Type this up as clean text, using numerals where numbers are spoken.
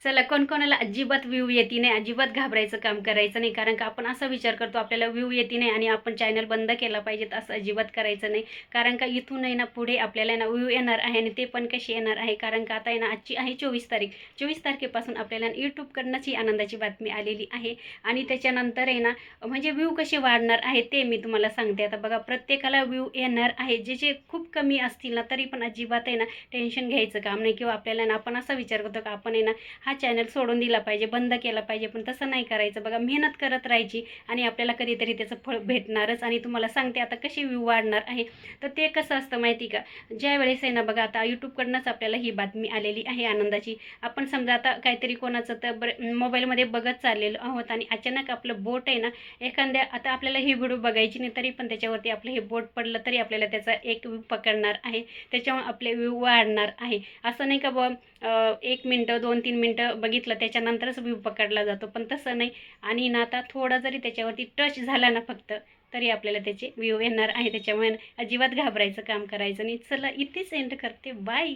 चला, कोणाला अजिबात व्ह्यू येते नाही, अजिबात घाबरायचं काम करायचं नाही. कारण का आपण असा विचार करतो आपल्याला व्ह्यू येते नाही आणि आपण चॅनल बंद केला पाहिजेत, असं अजिबात करायचं नाही. कारण का इथून आहे ना पुढे आपल्याला ना व्ह्यू येणार आहे आणि ते पण कसे येणार आहे. कारण का आता आहे ना आजची आहे 24 तारीख. 24 तारखेपासून आपल्याला यूट्यूबकडनंच ही आनंदाची बातमी आलेली आहे. आणि त्याच्यानंतर आहे ना म्हणजे व्ह्यू कसे वाढणार आहे ते मी तुम्हाला सांगते. आता बघा, प्रत्येकाला व्ह्यू येणार आहे. जे जे खूप कमी असतील ना तरी पण अजिबात आहे ना टेन्शन घ्यायचं काम नाही. किंवा आपल्याला ना आपण असा विचार करतो का आपण आहे ना हा चॅनल सोडून दिला पाहिजे, बंद केला पाहिजे, पण तसं नाही करायचं. बघा, मेहनत करत राहायची आणि आपल्याला कधीतरी त्याचं फळ भेटणारच. आणि तुम्हाला सांगते आता कशी व्ह्यू वाढणार आहे. तर ते कसं असतं माहिती का, ज्या वेळेस आहे ना बघा, आता यूट्यूबकडनंच आपल्याला ही बातमी आलेली आहे आनंदाची. आपण समजा आता काहीतरी कोणाचं तर मोबाईलमध्ये बघत चाललेलो आहोत आणि अचानक आपलं बोट आहे ना एखाद्या, आता आपल्याला ही व्हिडिओ बघायची नाही तरी पण त्याच्यावरती आपलं हे बोट पडलं तरी आपल्याला त्याचा एक व्ह्यू पकडणार आहे. त्याच्यामुळे आपले व्ह्यू वाढणार आहे. असं नाही का बुवा 1 मिनटं 2-3 मिनटं बघितलं त्याच्यानंतरच व्ह्यू पकडला जातो, पण तसं नाही. आणि ना आता थोडा जरी त्याच्यावरती टच झाला ना फक्त, तरी आपल्याला त्याचे व्ह्यू येणार आहे. त्याच्यामुळे अजिबात घाबरायचं काम करायचं नाही. चला, इथेच एंड करते. बाय.